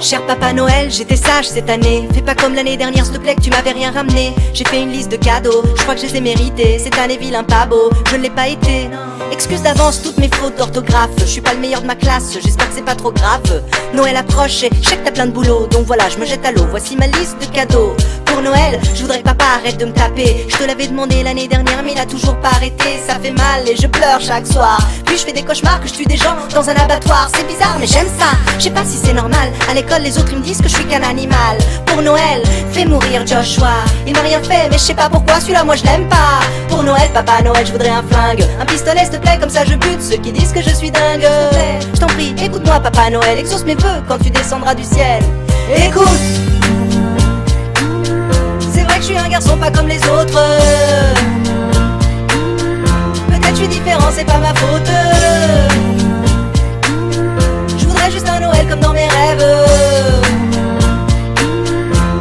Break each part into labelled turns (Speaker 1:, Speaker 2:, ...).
Speaker 1: Cher Papa Noël, j'étais sage cette année. Fais pas comme l'année dernière, s'il te plaît, que tu m'avais rien ramené. J'ai fait une liste de cadeaux, je crois que je les ai mérités. Cette année vilain pas beau, je ne l'ai pas été. Excuse d'avance toutes mes fautes d'orthographe. Je suis pas le meilleur de ma classe, j'espère que c'est pas trop grave. Noël approche et je sais que t'as plein de boulot, donc voilà, je me jette à l'eau. Voici ma liste de cadeaux. Pour Noël, je voudrais que papa arrête de me taper. Je te l'avais demandé l'année dernière, mais il a toujours pas arrêté. Ça fait mal et je pleure chaque soir. Puis je fais des cauchemars que je tue des gens dans un abattoir. C'est bizarre mais j'aime ça, je sais pas si c'est normal. À l'école les autres ils me disent que je suis qu'un animal. Pour Noël, fais mourir Joshua. Il m'a rien fait mais je sais pas pourquoi celui-là moi je l'aime pas. Pour Noël, Papa Noël, je voudrais un flingue, un pistolet s'il te plaît, comme ça je bute ceux qui disent que je suis dingue. Je t'en prie, écoute-moi Papa Noël, exauce mes vœux quand tu descendras du ciel. Écoute, c'est vrai que je suis un garçon pas comme les autres. Peut-être je suis différent, c'est pas ma faute. Je voudrais juste un Noël comme dans mes rêves,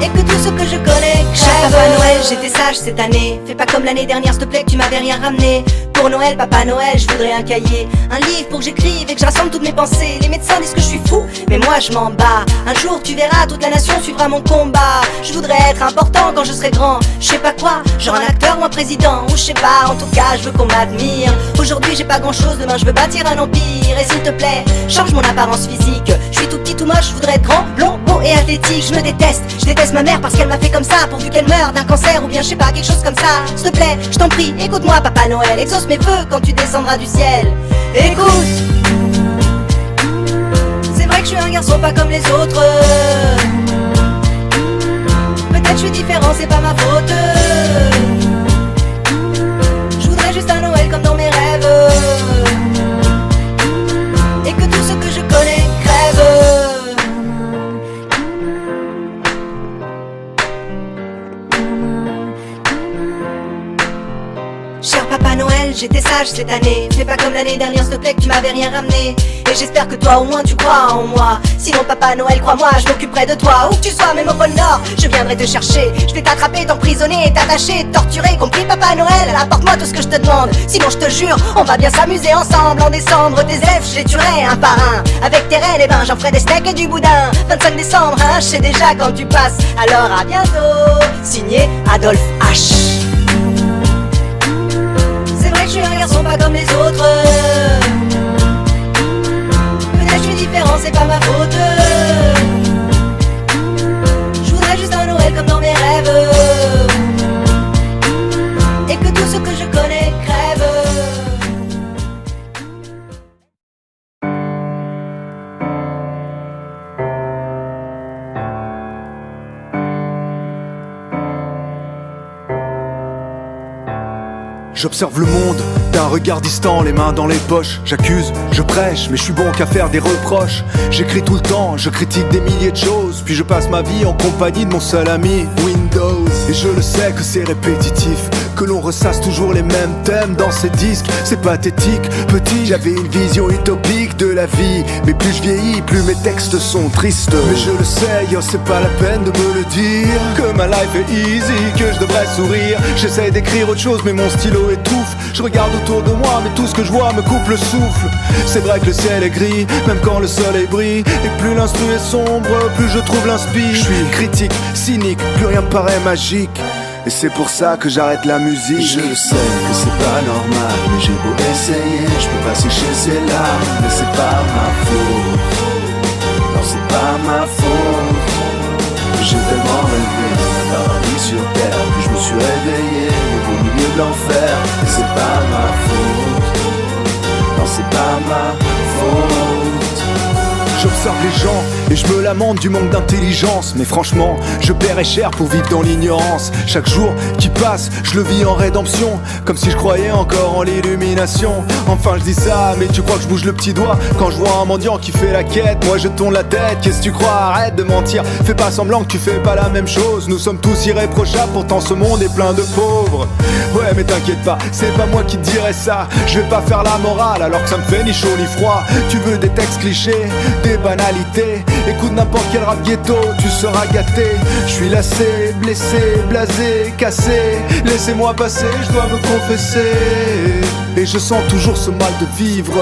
Speaker 1: et que tous ceux que je connais crèvent. Cher Papa Noël, j'étais sage cette année. Fais pas comme l'année dernière s'il te plaît, que tu m'avais rien ramené. Pour Noël, Papa Noël, je voudrais un cahier, un livre pour que j'écrive et que je rassemble toutes mes pensées. Les médecins disent que je suis fou, mais moi je m'en bats. Un jour tu verras, toute la nation suivra mon combat. Je voudrais être important quand je serai grand. Je sais pas quoi, genre un acteur ou un président, ou je sais pas, en tout cas je veux qu'on m'admire. Aujourd'hui j'ai pas grand chose, demain je veux bâtir un empire. Et s'il te plaît, change mon apparence physique. Je suis tout petit, tout moche, je voudrais être grand, blond, beau et athlétique. Je me déteste, je déteste ma mère parce qu'elle m'a fait comme ça, pourvu qu'elle meure d'un cancer ou bien je sais pas, quelque chose comme ça. S'il te plaît, je t'en prie, écoute-moi Papa Noël, exauce mes vœux quand tu descendras du ciel. Écoute, c'est vrai que je suis un garçon pas comme les autres. Peut-être je suis différent, c'est pas ma faute. Je voudrais juste un Noël comme dans mes rêves, et que tous ceux que je connais crèvent. Cher Papa Noël, j'étais sage cette année. Fais pas comme l'année dernière s'il te plaît, que tu m'avais rien ramené. Et j'espère que toi au moins tu crois en moi. Sinon Papa Noël, crois-moi, je m'occuperai de toi. Où que tu sois, même au pôle Nord, je viendrai te chercher. Je vais t'attraper, t'emprisonner, t'attacher, torturer. Compris Papa Noël, apporte-moi tout ce que je te demande. Sinon je te jure, on va bien s'amuser ensemble. En décembre, tes élèves, je les tuerai un par un. Avec tes reines, et ben j'en ferai des steaks et du boudin. 25 décembre, hein, je sais déjà quand tu passes. Alors à bientôt, signé Adolphe H. Je suis un garçon pas comme les autres. Peut-être je suis différent, c'est pas ma faute. Je voudrais juste un Noël comme dans mes rêves, et que tous ceux que je connais crèvent.
Speaker 2: J'observe le monde d'un regard distant, les mains dans les poches. J'accuse, je prêche, mais je suis bon qu'à faire des reproches. J'écris tout le temps, je critique des milliers de choses. Puis je passe ma vie en compagnie de mon seul ami Windows. Et je le sais que c'est répétitif, que l'on ressasse toujours les mêmes thèmes dans ces disques. C'est pathétique, petit, j'avais une vision utopique de la vie. Mais plus je vieillis, plus mes textes sont tristes. Mais je le sais, yo, c'est pas la peine de me le dire, que ma life est easy, que je devrais sourire. J'essaie d'écrire autre chose mais mon stylo étouffe. Je regarde autour de moi mais tout ce que je vois me coupe le souffle. C'est vrai que le ciel est gris, même quand le soleil brille. Et plus l'instru est sombre, plus je trouve l'inspi. Je suis critique, cynique, plus rien me paraît magique. Et c'est pour ça que j'arrête la musique.
Speaker 3: Je sais que c'est pas normal, mais j'ai beau essayer, je peux pas sécher ces larmes. Mais c'est pas ma faute, non c'est pas ma faute. J'ai tellement rêvé d'un paradis sur terre que je me suis réveillé au milieu de l'enfer. Et c'est pas ma faute, non c'est pas ma faute.
Speaker 2: J'observe les gens et je me lamente du manque d'intelligence. Mais franchement, je paierais cher pour vivre dans l'ignorance. Chaque jour qui passe, je le vis en rédemption, comme si je croyais encore en l'illumination. Enfin je dis ça, mais tu crois que je bouge le petit doigt quand je vois un mendiant qui fait la quête? Moi je tourne la tête, qu'est-ce que tu crois? Arrête de mentir, fais pas semblant que tu fais pas la même chose. Nous sommes tous irréprochables, pourtant ce monde est plein de pauvres. Ouais mais t'inquiète pas, c'est pas moi qui te dirais ça. Je vais pas faire la morale alors que ça me fait ni chaud ni froid. Tu veux des textes clichés, des banalités, écoute n'importe quel rap ghetto, tu seras gâté. Je suis lassé, blessé, blasé, cassé. Laissez-moi passer, je dois me confesser. Et je sens toujours ce mal de vivre.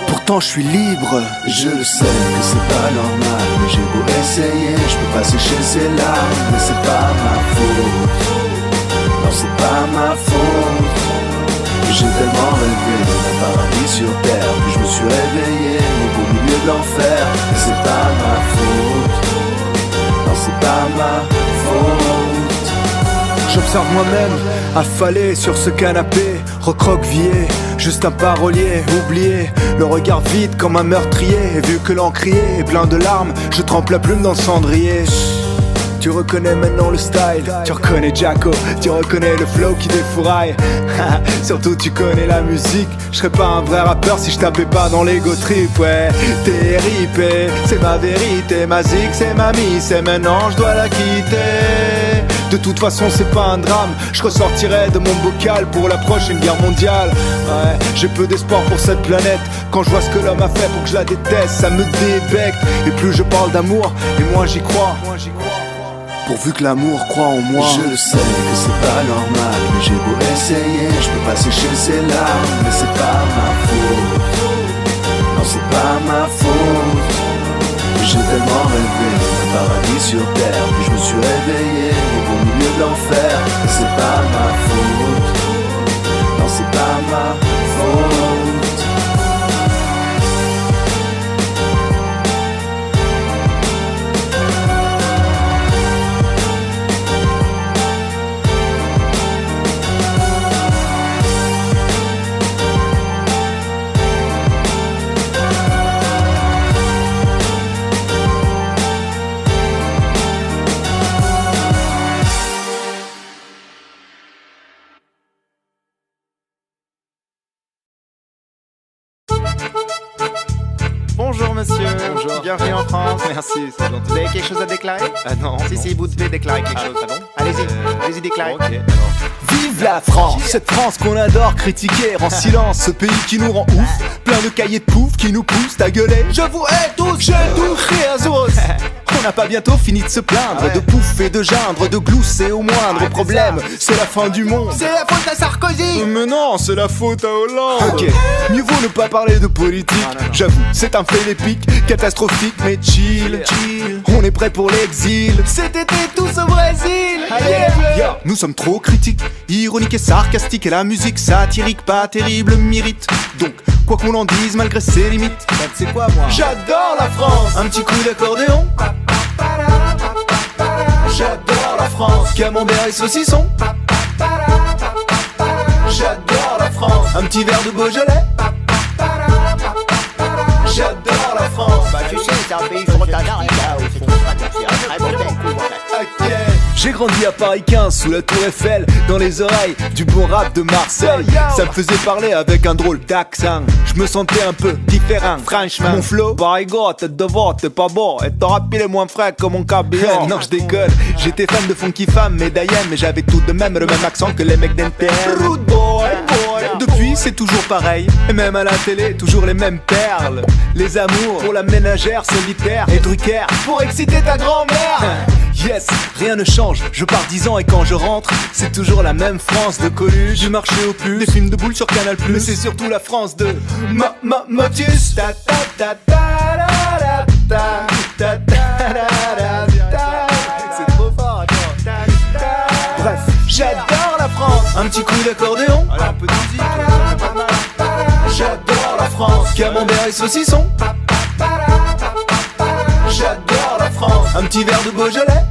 Speaker 2: pourtant je suis libre.
Speaker 3: Je le sais que c'est pas normal, mais j'ai beau essayer, je peux pas sécher ces larmes. Mais c'est pas ma faute, non c'est pas ma faute. J'ai tellement rêvé d'un paradis sur terre, puis je me suis réveillé au beau milieu de l'enfer. Mais c'est pas ma faute, non c'est pas ma faute.
Speaker 2: J'observe moi-même, affalé sur ce canapé, recroquevillé, juste un parolier, oublié, le regard vide comme un meurtrier. Et vu que l'encrier est plein de larmes, je trempe la plume dans le cendrier. Tu reconnais maintenant le style, tu reconnais Jacko, tu reconnais le flow qui défouraille. Surtout tu connais la musique, je serais pas un vrai rappeur si je tapais pas dans l'ego trip. Ouais, t'es ripé, c'est ma vérité, ma zig c'est mamie, c'est maintenant je dois la quitter. De toute façon c'est pas un drame, je ressortirai de mon bocal pour la prochaine guerre mondiale. Ouais, j'ai peu d'espoir pour cette planète, quand je vois ce que l'homme a fait pour que je la déteste, ça me débecte. Et plus je parle d'amour, et moins j'y crois. Pourvu que l'amour croit en moi.
Speaker 3: Je le sais que c'est pas normal, mais j'ai beau essayer, je peux pas sécher ces larmes. Mais c'est pas ma faute, non c'est pas ma faute. J'ai tellement rêvé d'un paradis sur terre, puis je me suis réveillé au beau milieu de l'enfer. Mais c'est pas ma faute, non c'est pas ma faute.
Speaker 4: Bonjour monsieur,
Speaker 2: Bonjour.
Speaker 4: bienvenue en France.
Speaker 2: Merci, c'est gentil.
Speaker 4: Vous avez quelque chose à déclarer?
Speaker 2: Ah non,
Speaker 4: Si, vous devez déclarer quelque chose.
Speaker 2: Ah bon?
Speaker 4: Allez-y, déclarez.
Speaker 2: Ok, alors. Vive la France, cette France qu'on adore critiquer en silence, ce pays qui nous rend ouf, plein de cahiers de pouf qui nous poussent à gueuler. Je vous hais tous, je vous réazos. On n'a pas bientôt fini de se plaindre, de pouf et de geindre, de glousser au moindre problème. C'est la fin du monde.
Speaker 4: C'est la faute à Sarkozy.
Speaker 2: Mais non, c'est la faute à Hollande. Ok, mieux vaut ne pas parler de politique. J'avoue, c'est un fait épique, catastrophique, mais chill. On est prêt pour l'exil.
Speaker 4: Cet été tous au Brésil.
Speaker 2: Yeah. Nous sommes trop critiques, ironiques et sarcastiques, et la musique satirique pas terrible m'irrite. Donc, quoi qu'on en dise, malgré ses limites,
Speaker 4: C'est quoi moi?
Speaker 2: j'adore la France. Un petit coup d'accordéon. J'adore la France. Camembert et saucisson. J'adore la France. Un petit verre de Beaujolais. J'adore la France.
Speaker 5: Bah tu sais, c'est un pays frontalier, c'est un très beau pays.
Speaker 2: Ok. J'ai grandi à Paris 15 sous la tour Eiffel, dans les oreilles du bon rap de Marseille. Ça me faisait parler avec un drôle d'accent, je me sentais un peu différent, franchement. Mon flow, barigot, tête de voix, t'es pas beau, et ton rap il est moins frais que mon cabillaud. Non je déconne, j'étais fan de Funky Femme, médaillenne, mais j'avais tout de même le même accent que les mecs d'NTR. Rude boy. Depuis c'est toujours pareil, et même à la télé, toujours les mêmes perles. Les amours pour la ménagère solitaire, et Drucker pour exciter ta grand-mère. Yes, rien ne change, je pars 10 ans et quand je rentre, c'est toujours la même France de Coluche, du marché aux puces, des films de boules sur Canal+, mais c'est surtout la France de Motus. Ta ta ta ta da da ta ta ta da. C'est trop fort, attends. Bref, j'adore la France. Un petit coup d'accordéon. Allez, un peu de musique, ça fait pas mal. J'adore la France. Camembert et saucisson. J'adore la France. Un petit verre de Beaujolais.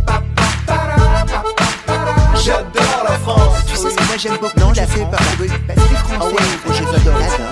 Speaker 2: J'adore la France.
Speaker 5: Tu sais ce que moi j'aime beaucoup? Non, j'ai fait par c'est les Français. Ah ouais, j'adore ça.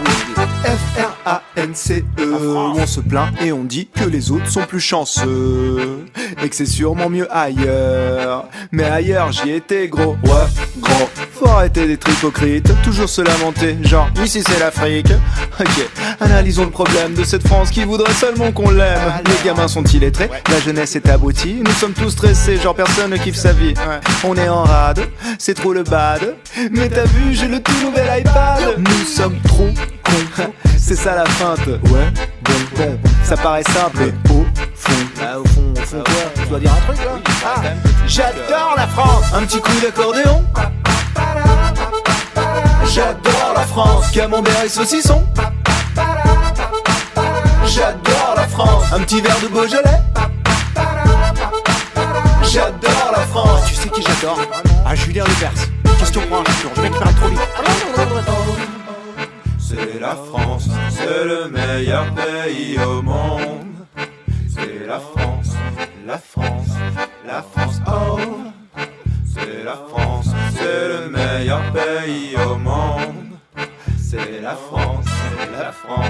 Speaker 2: F-R-A-N-C-E. On se plaint et on dit que les autres sont plus chanceux et que c'est sûrement mieux ailleurs. Mais ailleurs j'y étais gros. Ouais, gros. Faut arrêter d'être hypocrite, toujours se lamenter, genre ici c'est l'Afrique. Ok, analysons le problème de cette France qui voudrait seulement qu'on l'aime. Les gamins sont illettrés, la jeunesse est abrutie, nous sommes tous stressés, genre personne ne kiffe sa vie. On est en rade, c'est trop le bad. Mais t'as vu, j'ai le tout nouvel iPad. Nous sommes trop cons, c'est ça la feinte. Ouais, bon, ça paraît simple et au fond.
Speaker 5: Bah au fond quoi? Tu dois dire un truc là?
Speaker 2: J'adore la France. Un petit coup d'accordéon. J'adore la France. Camembert et saucisson. J'adore la France. Un petit verre de Beaujolais. J'adore la France.
Speaker 4: Tu sais qui j'adore? Ah, Julien Lepers. Question pour un champion, je vais récupérer trop vite.
Speaker 2: C'est la France, c'est le meilleur pays au monde. C'est la France, la France, la France, oh. C'est la France, c'est le meilleur pays au monde. C'est la France, c'est la France.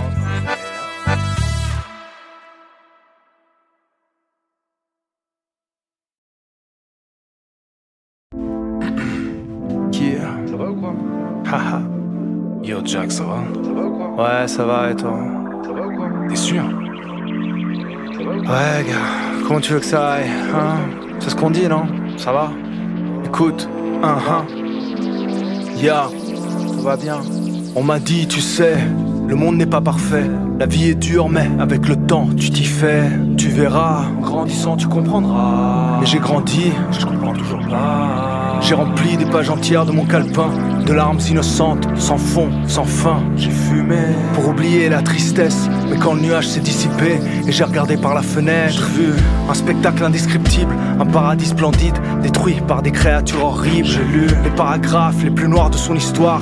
Speaker 6: Yeah. Ça va ou quoi? Haha. Yo Jack, ça va? Ça va ou quoi? Ouais, ça va et toi? Ça va ou quoi? T'es sûr? Ça va ou quoi? Ouais, gars, comment tu veux que ça aille, hein? C'est ce qu'on dit, non? Ça va? Écoute, yeah, tout va bien. On m'a dit, tu sais, le monde n'est pas parfait. La vie est dure, mais avec le temps, tu t'y fais. Tu verras, en grandissant, tu comprendras. Mais j'ai grandi, je comprends toujours pas. J'ai rempli des pages entières de mon calepin, de larmes innocentes, sans fond, sans fin. J'ai fumé pour oublier la tristesse. Mais quand le nuage s'est dissipé et j'ai regardé par la fenêtre, j'ai vu un spectacle indescriptible, un paradis splendide, détruit par des créatures horribles. J'ai lu les paragraphes les plus noirs de son histoire.